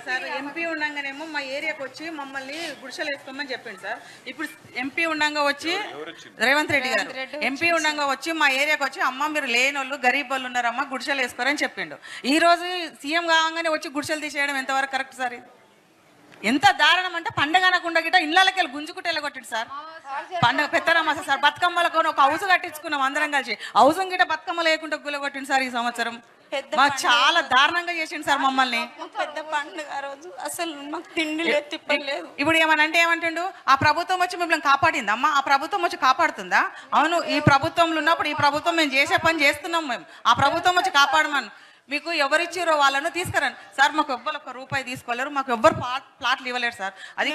Sir MP ఉండగానేమో మా ఏరియాకి వచ్చి మమ్మల్ని గుడిసెలు వేసుకోమని చెప్పిండు సార్. ఇప్పుడు ఎంపీ ఉండగా వచ్చి రేవంత్ రెడ్డి గారు ఎంపీ ఉండగా వచ్చి మా ఏరియాకి వచ్చి అమ్మ మీరు లేని వాళ్ళు గరీబ్ వాళ్ళు ఉన్నారమ్మా గుడిసెలు వేసుకోరని చెప్పిండు. ఈ రోజు సీఎం కాగానే వచ్చి గుడిసెలు తీసేయడం ఎంతవరకు కరెక్ట్ సార్? ఇది ఎంత దారుణం అంటే పండగ అనకుండా గిట్ట ఇళ్ళకి వెళ్ళి గుంజుకుంటే వెళ్ళగొట్టిండు సార్. పండగ పెద్దరమాస సార్ బతుకమ్మలకు ఒక హౌస్ కట్టించుకున్నాం అందరం కలిసి. హౌస్ గిట్ట బతుకమ్మ లేకుండా గుల్లగొట్టిండు సార్ ఈ సంవత్సరం. మాకు చాలా దారుణంగా చేసిండు సార్ మమ్మల్ని. పెద్ద పండుగ రోజు అసలు మాకు తిండి లేదు తిప్పలు లేదు. ఇప్పుడు ఏమనంటే ఏమంటుండు, ఆ ప్రభుత్వం వచ్చి మిమ్మల్ని కాపాడింది అమ్మా, ఆ ప్రభుత్వం వచ్చి కాపాడుతుందా? అవును, ఈ ప్రభుత్వంలో ఉన్నప్పుడు ఈ ప్రభుత్వం మేము చేసే పని చేస్తున్నాం, మేము ఆ ప్రభుత్వం వచ్చి కాపాడమని. మీకు ఎవరిచ్చిరో వాళ్ళను తీసుకురండి సార్. మాకు ఎవ్వరు ఒక రూపాయి తీసుకోలేరు, మాకు ఎవ్వరు ప్లాట్లు ఇవ్వలేరు సార్. అది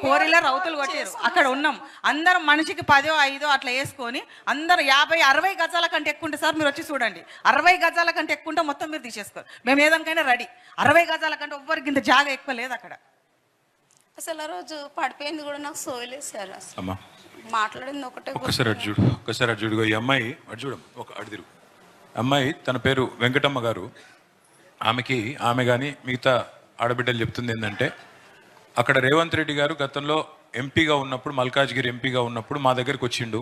కోరిలో రౌతులు కొట్టారు. అక్కడ ఉన్నాం అందరం మనిషికి 10 5 అట్లా వేసుకొని అందరు 50 60 గజాల కంటే ఎక్కువ ఉంటే సార్ మీరు వచ్చి చూడండి. 60 గజాల కంటే ఎక్కువ ఉంటే మొత్తం మీరు తీసేసుకోరు, మేము ఏదానికైనా రెడీ. 60 గజాల కంటే ఎవ్వరికి ఇంత జాగా ఎక్కువ లేదు అక్కడ. అసలు ఆ రోజు పడిపోయింది కూడా నాకు సోయలేదు సార్. అసలు మాట్లాడింది ఒకటే. ఒక్కసారి అడ్జుడు ఈ అమ్మాయి అడ్జుడు ఒక అడిదిరు అమ్మాయి తన పేరు వెంకటమ్మ గారు. ఆమె కానీ మిగతా ఆడబిడ్డలు చెప్తుంది ఏంటంటే, అక్కడ రేవంత్ రెడ్డి గారు గతంలో ఎంపీగా ఉన్నప్పుడు, మల్కాజ్గిరి ఎంపీగా ఉన్నప్పుడు మా దగ్గరికి వచ్చిండు.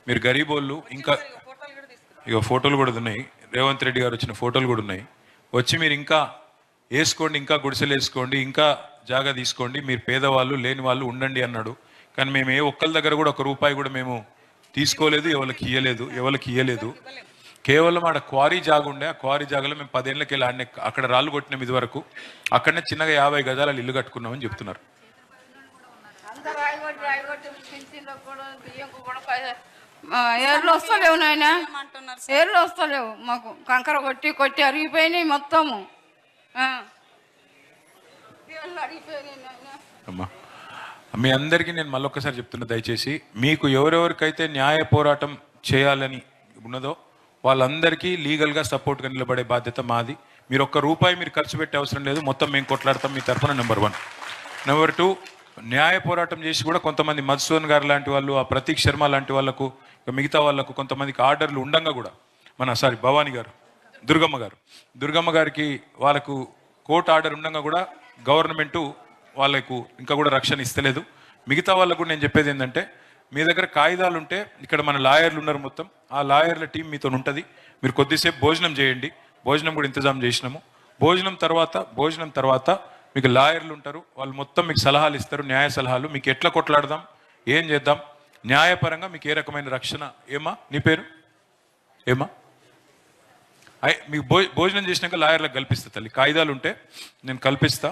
మీరు గరీబోళ్ళు ఇంకా ఇక ఫోటోలు కూడా ఉన్నాయి, రేవంత్ రెడ్డి గారు వచ్చిన ఫోటోలు కూడా ఉన్నాయి. వచ్చి మీరు ఇంకా వేసుకోండి, ఇంకా గుడిసెలు వేసుకోండి, ఇంకా జాగా తీసుకోండి, మీరు పేదవాళ్ళు లేని వాళ్ళు ఉండండి అన్నాడు. కానీ మేము ఏ ఒక్కరి దగ్గర కూడా 1 రూపాయి కూడా మేము తీసుకోలేదు, ఎవరికి ఇయ్యలేదు. కేవలం ఆడ క్వారీ జాగా ఉండే, ఆ క్వారీ జాగాలో మేము 10 ఏళ్ళకి వెళ్ళి ఆడనే అక్కడ రాళ్ళు కొట్టినాం. ఇది వరకు అక్కడనే చిన్నగా 50 గజాల ఇల్లు కట్టుకున్నామని చెప్తున్నారు. ఏర్లు వస్తలేవు నాయన, ఏర్లు వస్తలేవు మాకు. కంకర కొట్టి అరిగిపోయినాయి మొత్తము. అమ్మా మీ అందరికీ నేను మళ్ళొక్కసారి చెప్తున్నా, దయచేసి మీకు ఎవరెవరికైతే న్యాయ పోరాటం చేయాలని ఉన్నదో వాళ్ళందరికీ లీగల్గా సపోర్ట్గా నిలబడే బాధ్యత మాది. మీరు 1 రూపాయి మీరు ఖర్చు పెట్టే అవసరం లేదు, మొత్తం మేము కొట్లాడతాం మీ తరఫున. నెంబర్ 1. నెంబర్ 2, న్యాయ పోరాటం చేసి కూడా కొంతమంది మధుసూదన్ గారు లాంటి వాళ్ళు, ఆ ప్రతీక్ శర్మ లాంటి వాళ్ళకు, మిగతా వాళ్ళకు కొంతమందికి ఆర్డర్లు ఉండగా కూడా భవానీ గారు, దుర్గమ్మ గారికి వాళ్ళకు కోర్టు ఆర్డర్ ఉండగా కూడా గవర్నమెంటు వాళ్ళకు ఇంకా కూడా రక్షణ ఇస్తలేదు. మిగతా వాళ్ళకు కూడా నేను చెప్పేది ఏంటంటే, మీ దగ్గర కాగితాలు ఉంటే ఇక్కడ మన లాయర్లు ఉన్నారు, మొత్తం ఆ లాయర్ల టీం మీతో ఉంటుంది. మీరు కొద్దిసేపు భోజనం చేయండి, భోజనం కూడా ఇంతజాం చేసినాము. భోజనం తర్వాత మీకు లాయర్లు ఉంటారు, వాళ్ళు మొత్తం మీకు సలహాలు ఇస్తారు, న్యాయ సలహాలు. మీకు ఎట్లా కొట్లాడదాం, ఏం చేద్దాం, న్యాయపరంగా మీకు ఏ రకమైన రక్షణ. ఏమా నీ పేరు ఏమా? మీకు భోజనం చేసినాక లాయర్లకు కల్పిస్తా తల్లి, కాగితాలు ఉంటే నేను కల్పిస్తా.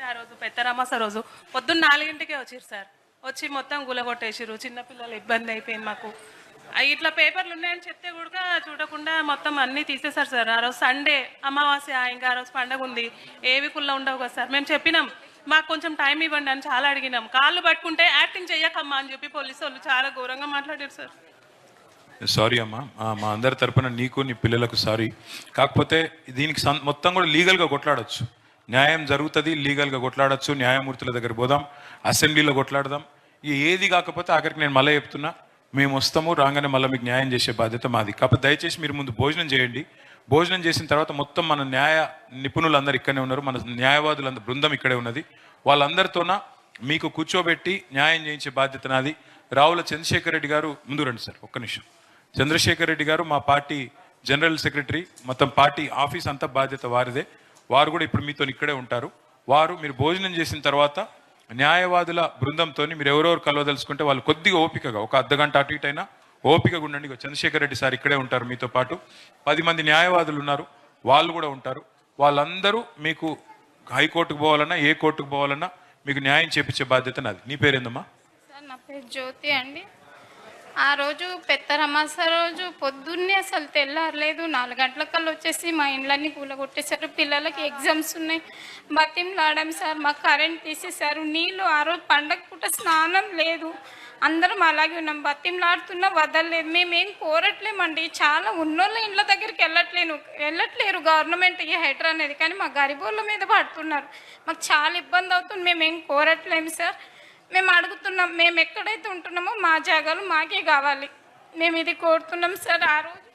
ఆ రోజు పెద్దరామాస రోజు పొద్దున్న 4 గంటలకే వచ్చారు సార్. వచ్చి మొత్తం గులగొట్టేసారు. చిన్నపిల్లలు ఇబ్బంది అయిపోయింది మాకు. ఇట్లా పేపర్లు ఉన్నాయని చెప్తే కూడా చూడకుండా మొత్తం అన్నీ తీసేశారు సార్. ఆ రోజు సండే అమావాస్య, ఇంకా ఆ రోజు పండగ ఉంది, ఏవి కుళ్ళ ఉండవు కదా సార్. మేము చెప్పినాం మాకు కొంచెం టైం ఇవ్వండి అని చాలా అడిగినాం. కాళ్ళు పట్టుకుంటే యాక్టింగ్ చెయ్యకమ్మా అని చెప్పి పోలీసు వాళ్ళు చాలా ఘోరంగా మాట్లాడారు సార్. సారీ అమ్మా, మా అందరి తరపున నీకు నీ పిల్లలకు సారీ. కాకపోతే దీనికి మొత్తం కూడా లీగల్గా కొట్లాడచ్చు, న్యాయం జరుగుతుంది, లీగల్గా కొట్లాడచ్చు. న్యాయమూర్తుల దగ్గర పోదాం, అసెంబ్లీలో కొట్లాడదాం. ఏది కాకపోతే ఆఖరికి నేను మళ్ళీ చెప్తున్నా, మేము వస్తాము, రాగానే మళ్ళీ మీకు న్యాయం చేసే బాధ్యత మాది. కాకపోతే దయచేసి మీరు ముందు భోజనం చేయండి. భోజనం చేసిన తర్వాత మొత్తం మన న్యాయ నిపుణులందరూ ఇక్కడనే ఉన్నారు, మన న్యాయవాదులందరూ బృందం ఇక్కడే ఉన్నది. వాళ్ళందరితోన మీకు కూర్చోబెట్టి న్యాయం చేయించే బాధ్యత నాది. రావుల చంద్రశేఖర్ రెడ్డి గారు ముందు రండి సార్, ఒక్క నిమిషం. చంద్రశేఖర్ రెడ్డి గారు మా పార్టీ జనరల్ సెక్రటరీ, మొత్తం పార్టీ ఆఫీస్ అంతా బాధ్యత వారిదే. వారు కూడా ఇప్పుడు మీతో ఇక్కడే ఉంటారు. మీరు భోజనం చేసిన తర్వాత న్యాయవాదుల బృందంతో మీరు ఎవరెవరు కలవదలుచుకుంటే వాళ్ళు కొద్దిగా ఓపికగా ఒక అర్ధగంట అటు ఇటు అయినా ఓపికగా ఉండండి. చంద్రశేఖర్ రెడ్డి సార్ ఇక్కడే ఉంటారు మీతో పాటు. 10 మంది న్యాయవాదులు ఉన్నారు, వాళ్ళు కూడా ఉంటారు. వాళ్ళందరూ మీకు హైకోర్టుకు పోవాలన్నా ఏ కోర్టుకు పోవాలన్నా మీకు న్యాయం చేపించే బాధ్యత నాది. నీ పేరేందమ్మా? సార్ నా పేరు జ్యోతి అండి. ఆ రోజు పెద్దరమాస రోజు పొద్దున్నే అసలు తెల్లారలేదు, 4 గంటలకల్లా వచ్చేసి మా ఇండ్లన్నీ కూలగొట్టేశారు. పిల్లలకి ఎగ్జామ్స్ ఉన్నాయి, బతిమలాడాం సార్. మాకు కరెంట్ తీసేశారు, నీళ్ళు. ఆ రోజు పండగ పూట స్నానం లేదు, అందరం అలాగే ఉన్నాం. బతిమలాడుతున్నా వదలలేదు. మేమేం కోరట్లేమండి, చాలా ఉన్నోళ్ళ ఇండ్ల దగ్గరికి వెళ్ళట్లేరు గవర్నమెంట్ ఈ హెటర్ అనేది, కానీ మా గరీబోళ్ళ మీద పడుతున్నారు. మాకు చాలా ఇబ్బంది అవుతుంది. మేమేం కోరట్లేము సార్, మేము అడుగుతున్నాం. మేము ఎక్కడైతే ఉంటున్నామో మా జాగాలు మాకే కావాలి, మేము ఇది కోరుతున్నాం సార్. ఆ రోజు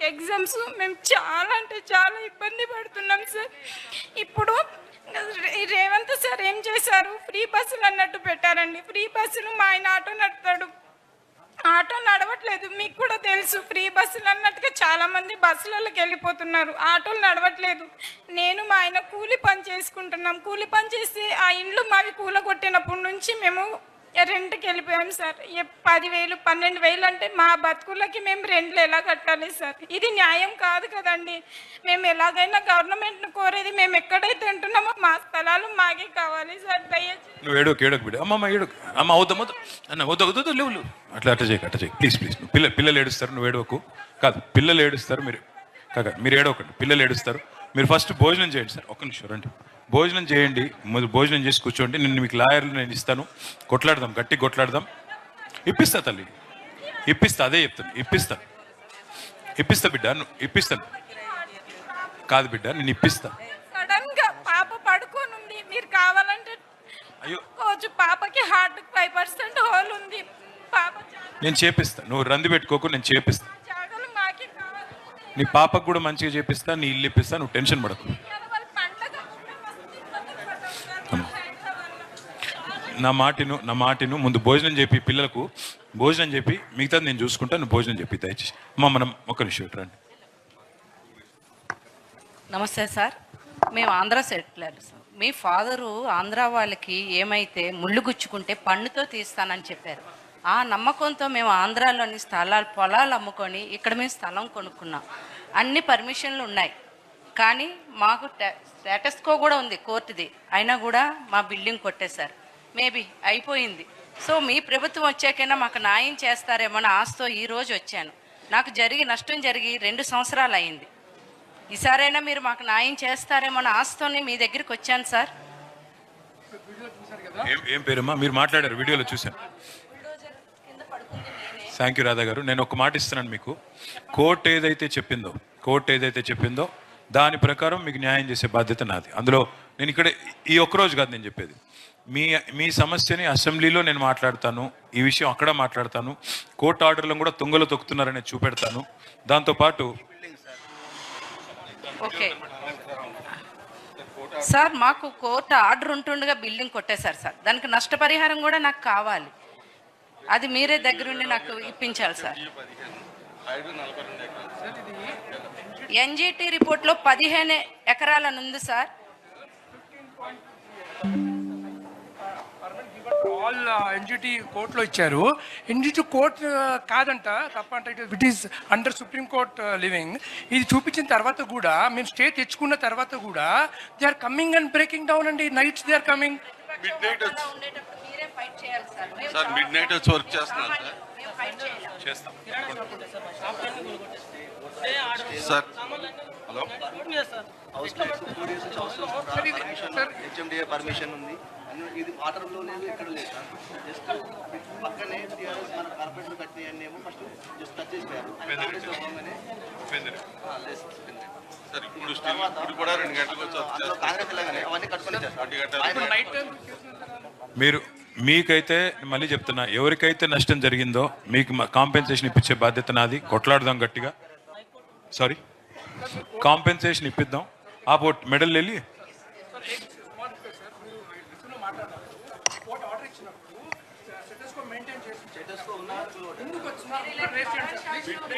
ఎగ్జామ్స్ మేము చాలా అంటే చాలా ఇబ్బంది పడుతున్నాం సార్. ఇప్పుడు రేవంత్ సార్ ఏం చేశారు, ఫ్రీ బస్సులు అన్నట్టు పెట్టారండి. ఫ్రీ బస్సులు మా ఆయన ఆటో నడుపుతాడు, ఆటో నడవట్లేదు. మీకు కూడా తెలుసు, ఫ్రీ బస్సులు అన్నట్టుగా చాలా మంది బస్సులలోకి వెళ్ళిపోతున్నారు, ఆటోలు నడవట్లేదు. నేను మా ఆయన కూలి పని చేసుకుంటున్నాం. కూలి పని చేసి ఆ ఇండ్లు మావి కూలగొట్టినప్పటి నుంచి మేము రెంట్కి వెళ్ళిపోయాం సార్. 10,000 12,000 అంటే మా బతుకులకి మేము రెంట్లు ఎలా కట్టాలి సార్? ఇది న్యాయం కాదు కదండి. మేము ఎలాగైనా గవర్నమెంట్ను కోరేది, మేము ఎక్కడైతే ఉంటున్నామో మా స్థలాలు మాకే కావాలి సార్. దయచేసి నువ్వు ఏడోకి బిడ్డ. అమ్మమ్మ ఏడోకు. అమ్మ అవుతాం అన్న వద్దు లేవు అట్లా చేయి ప్లీజ్ పిల్లలు ఏడుస్తారు, నువ్వు ఏడవకు. కాదు, పిల్లలు ఏడుస్తారు, మీరు ఏడవకండి. పిల్లలు ఏడుస్తారు, మీరు ఫస్ట్ భోజనం చేయండి సార్. ఒక్క నిమిషం రండి, భోజనం చేయండి. ముందు భోజనం చేసి కూర్చోండి. నేను మీకు లాయర్లు నేను ఇస్తాను, కొట్లాడదాం, గట్టి కొట్లాడదాం. ఇప్పిస్తా తల్లి, ఇప్పిస్తా, అదే చెప్తాను, ఇప్పిస్తా బిడ్డ, ఇప్పిస్తాను. కాదు బిడ్డ, నేను ఇప్పిస్తా. సడన్ గా పాప పడుకోనుంది, మీరు కావాలంటే అయ్యో కోచు పాపకి హార్ట్ 5% హోల్ ఉంది. పాప నేను చేపిస్తా, నువ్వు రంది పెట్టుకోకు, నేను చేపిస్తా. జాగలు మాకే కావాలి. నీ పాపకు కూడా మంచిగా చేపిస్తా, నీ ఇల్లు ఇప్పిస్తా, నువ్వు టెన్షన్ పడకు. వాళ్ళ పండగ మస్తు ఇబ్బంది పడ్డాం సార్. నా మాటిను ముందు భోజనం చెప్పి, పిల్లలకు భోజనం చెప్పి, మిగతాది నేను చూసుకుంటా, నువ్వు భోజనం చెప్పి దయచేసి. మనం ఒక నిమిషం రండి. నమస్తే సార్, మేము ఆంధ్ర సెటిలర్స్. మీ ఫాదరు ఆంధ్ర వాళ్ళకి ఏమైతే ముళ్ళు గుచ్చుకుంటే పన్నుతో తీస్తానని చెప్పారు. ఆ నమ్మకంతో మేము ఆంధ్రాలోని పొలాలు అమ్ముకొని ఇక్కడ మేము స్థలం కొనుక్కున్నాం. అన్ని పర్మిషన్లు ఉన్నాయి, కానీ మాకు స్టేటస్కో కూడా ఉంది కోర్టుది. అయినా కూడా మా బిల్డింగ్ కొట్టేశారు. మేబీ అయిపోయింది. సో మీ ప్రభుత్వం వచ్చాకైనా మాకు న్యాయం చేస్తారేమో అని ఆశతో ఈరోజు వచ్చాను. నాకు నష్టం జరిగి 2 సంవత్సరాలు అయింది. ఈసారైనా మీరు మాకు న్యాయం చేస్తారేమో అని ఆశతోనే మీ దగ్గరికి వచ్చాను సార్. ఏం పేరమ్మా? మీరు మాట్లాడారు, వీడియోలో చూశాను. థ్యాంక్ యూ రాధా గారు. నేను ఒక మాట ఇస్తున్నాను మీకు. కోర్టు ఏదైతే చెప్పిందో దాని ప్రకారం మీకు న్యాయం చేసే బాధ్యత నాది. అందులో నేను ఇక్కడ ఈ ఒక్కరోజు కాదు నేను చెప్పేది. మీ సమస్యని అసెంబ్లీలో నేను మాట్లాడతాను, ఈ విషయం అక్కడ మాట్లాడతాను, కోర్టు ఆర్డర్లను కూడా తుంగలో తొక్కుతున్నారని చూపెడతాను. దాంతోపాటు ఓకే సార్, మాకు కోర్టు ఆర్డర్ ఉంటుండగా బిల్డింగ్ కొట్టేశారు సార్. దానికి నష్టపరిహారం కూడా నాకు కావాలి. అది మీరే దగ్గరుండి నాకు ఇప్పించాలి సార్. ఎన్జిటి రిపోర్ట్లో 15 ఎకరాలని ఉంది సార్. ఆల్ ఎన్జిటి కోర్టులో ఇచ్చారు. ఎన్జిటి కోర్ట్ కాదంట, తప్పంట. It is under supreme court living. ఇది చూపించిన తర్వాత కూడా, మేము స్టే తెచ్చుకున్న తర్వాత కూడా they are coming and breaking down అండి. Nights they are coming. Sir midnight వచ్చి వర్క్ చేస్తున్నారు సార్. హలో, హెచ్ఎండిఏ పర్మిషన్ ఉంది. ఇది వాటర్లో లేదు, ఎక్కడ లేదు సార్. జస్ట్ పక్కనే మన కార్పొరేషన్ కట్టినవన్నీ ఫస్ట్ జస్ట్ టచ్ చేసిపోయారు. సార్ ఇప్పుడు కూడా 2 గంటలకు వచ్చి కాంగ్రెస్ వెళ్ళగానే అవన్నీ కట్టుకొని మీకైతే మళ్ళీ చెప్తున్నా, ఎవరికైతే నష్టం జరిగిందో మీకు కాంపెన్సేషన్ ఇప్పించే బాధ్యత నాది. కొట్లాడదాం గట్టిగా. సారీ, కాంపెన్సేషన్ ఇప్పిద్దాం. ఆ పోట్ మెడల్ వెళ్ళి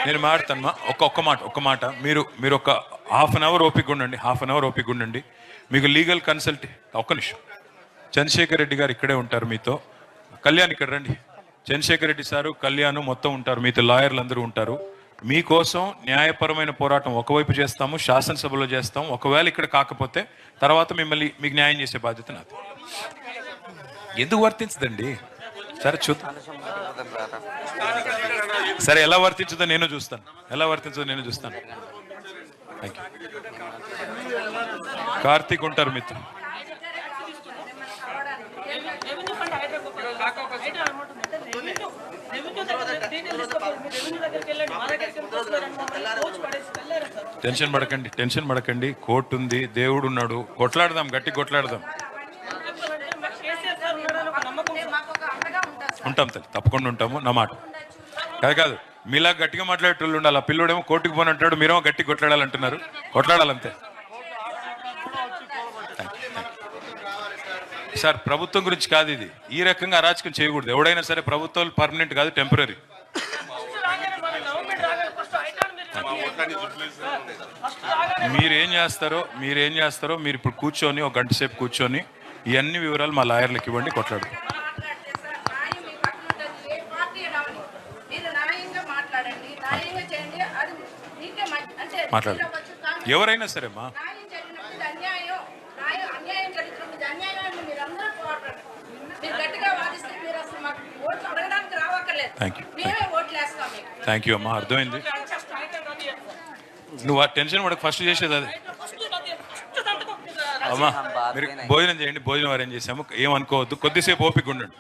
నేను మాట్లాడతాను. ఒక్క మాట మీరు ఒక హాఫ్ అన్ అవర్ ఓపిక ఉండండి. మీకు లీగల్ కన్సల్ట్. ఒక్క నిమిషం. చంద్రశేఖర్ రెడ్డి గారు ఇక్కడే ఉంటారు మీతో. కళ్యాణ్ ఇక్కడ రండి. చంద్రశేఖర్ రెడ్డి సారు, కళ్యాణ్ మొత్తం ఉంటారు మీతో. లాయర్లు అందరూ ఉంటారు. మీకోసం న్యాయపరమైన పోరాటం ఒకవైపు చేస్తాము, శాసనసభలో చేస్తాం. ఒకవేళ ఇక్కడ కాకపోతే తర్వాత మీకు న్యాయం చేసే బాధ్యత నాది. ఎందుకు వర్తించదండి? సరే చూద్దాం. సరే, ఎలా వర్తించదో నేను చూస్తాను. Thank you. కార్తీక్ ఉంటారు మీతో. టెన్షన్ పడకండి. కోర్టు ఉంది, దేవుడు ఉన్నాడు. కొట్లాడదాం, గట్టి కొట్లాడదాం. ఉంటాం తల్లి, తప్పకుండా ఉంటాము. నా మాట కాదు. మీలా గట్టిగా మాట్లాడేటోళ్ళు ఉండాలి. ఆ పిల్లోడేమో కోర్టుకు పోని అంటాడు, మీరేమో గట్టి కొట్లాడాలంటున్నారు. కొట్లాడాలంతే. సార్ ప్రభుత్వం గురించి కాదు ఇది. ఈ రకంగా అరాచకం చేయకూడదు. ఎవడైనా సరే ప్రభుత్వాలు పర్మనెంట్ కాదు, టెంపరీ. మీరేం చేస్తారో మీరు ఇప్పుడు కూర్చొని ఒక గంట సేపు కూర్చొని ఇవన్నీ వివరాలు మా లాయర్లకు ఇవ్వండి, కొట్లాడు. మాట్లాడు ఎవరైనా సరే మా థ్యాంక్ యూ అమ్మా, అర్థమైంది. నువ్వు ఆ టెన్షన్ పడకు, ఫస్ట్ చేసేది అది. అమ్మా మీరు భోజనం చేయండి, భోజనం అరేంజ్ చేసాము, ఏమనుకోవద్దు. కొద్దిసేపు ఓపిక ఉండండి.